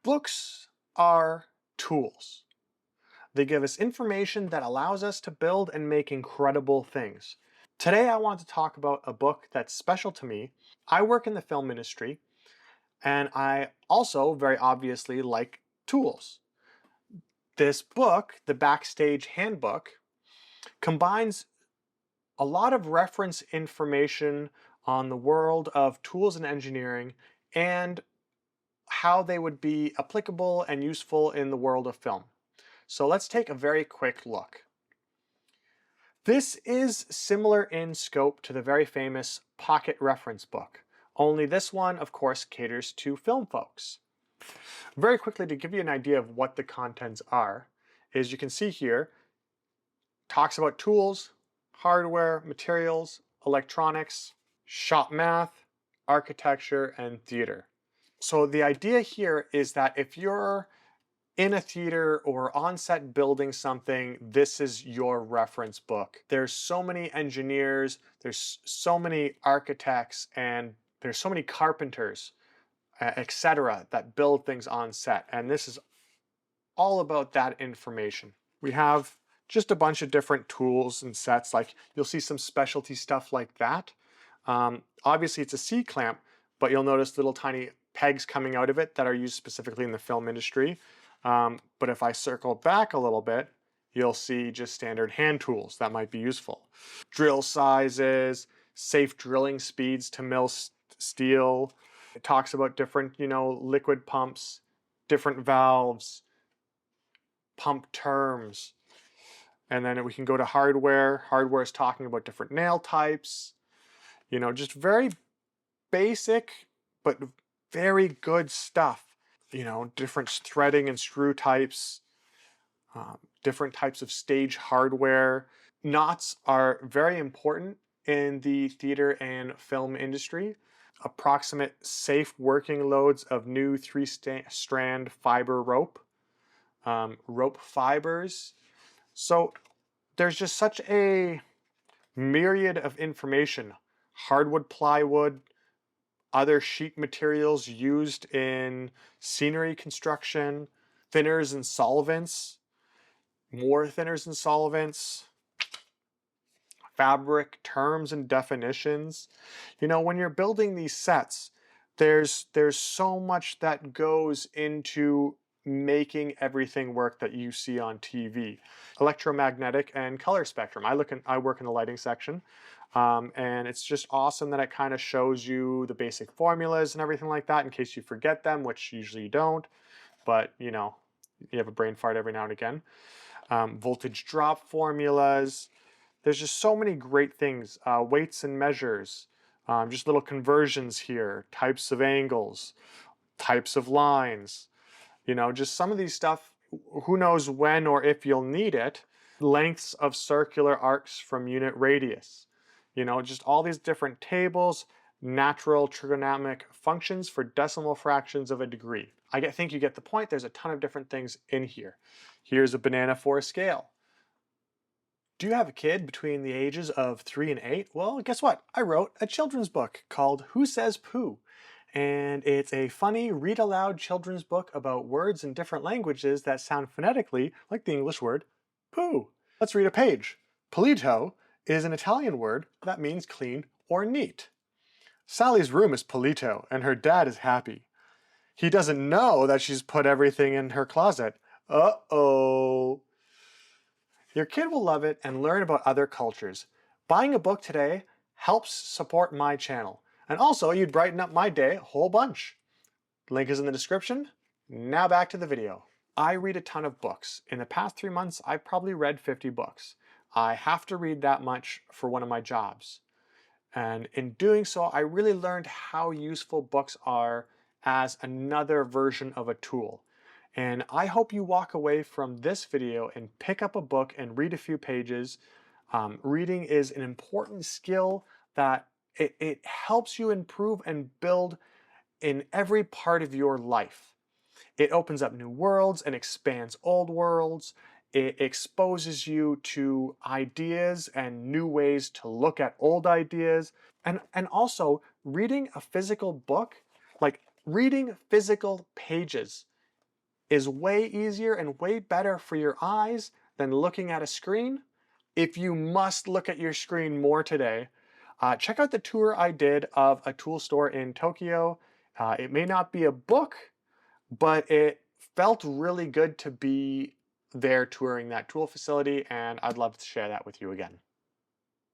Books are tools. They give us information that allows us to build and make incredible things. Today I want to talk about a book that's special to me. I work in the film industry, and I also very obviously like tools. This book, the Backstage Handbook, combines a lot of reference information on the world of tools and engineering and how they would be applicable and useful in the world of film. So let's take a very quick look. This is similar in scope to the very famous Pocket Reference book, only this one, of course, caters to film folks. Very quickly, to give you an idea of what the contents are, is you can see here, talks about tools, hardware, materials, electronics, shop math, architecture, and theater. So the idea here is that if you're in a theater or on set building something, this is your reference book. There's so many engineers, there's so many architects, and there's so many carpenters, etc., that build things on set. And this is all about that information. We have just a bunch of different tools and sets, like you'll see some specialty stuff like that. Obviously it's a C-clamp, but you'll notice little tiny pegs coming out of it that are used specifically in the film industry. But if I circle back a little bit, you'll see just standard hand tools that might be useful. Drill sizes, safe drilling speeds to mill steel. It talks about different, liquid pumps, different valves, pump terms. And then we can go to hardware. Hardware is talking about different nail types. Just very basic, but very good stuff. Different threading and screw types, different types of stage hardware. Knots are very important in the theater and film industry. Approximate safe working loads of new 3-strand fiber rope, rope fibers. So there's just such a myriad of information. Hardwood, plywood, other sheet materials used in scenery construction, thinners and solvents, more thinners and solvents, fabric terms and definitions. When you're building these sets, there's so much that goes into making everything work that you see on TV. Electromagnetic and color spectrum. I work in the lighting section. And it's just awesome that it kind of shows you the basic formulas and everything like that in case you forget them, which usually you don't, but you have a brain fart every now and again. Voltage drop formulas. There's just so many great things. Weights and measures, just little conversions here, types of angles, types of lines, just some of these stuff, who knows when or if you'll need it. Lengths of circular arcs from unit radius. Just all these different tables, natural trigonometric functions for decimal fractions of a degree. I think you get the point. There's a ton of different things in here. Here's a banana for a scale. Do you have a kid between the ages of 3 and 8? Well, guess what? I wrote a children's book called Who Says Pooh? And it's a funny read-aloud children's book about words in different languages that sound phonetically like the English word poo. Let's read a page. Pulito is an Italian word that means clean or neat. Sally's room is pulito and her dad is happy. He doesn't know that she's put everything in her closet. Uh-oh. Your kid will love it and learn about other cultures. Buying a book today helps support my channel. And also, you'd brighten up my day a whole bunch. Link is in the description. Now back to the video. I read a ton of books. In the past 3 months, I've probably read 50 books. I have to read that much for one of my jobs. And in doing so, I really learned how useful books are as another version of a tool. And I hope you walk away from this video and pick up a book and read a few pages. Reading is an important skill that it helps you improve and build in every part of your life. It opens up new worlds and expands old worlds. It exposes you to ideas and new ways to look at old ideas. And also, reading a physical book, like reading physical pages, is way easier and way better for your eyes than looking at a screen. If you must look at your screen more today, check out the tour I did of a tool store in Tokyo. It may not be a book, but it felt really good to be there touring that tool facility, and I'd love to share that with you again.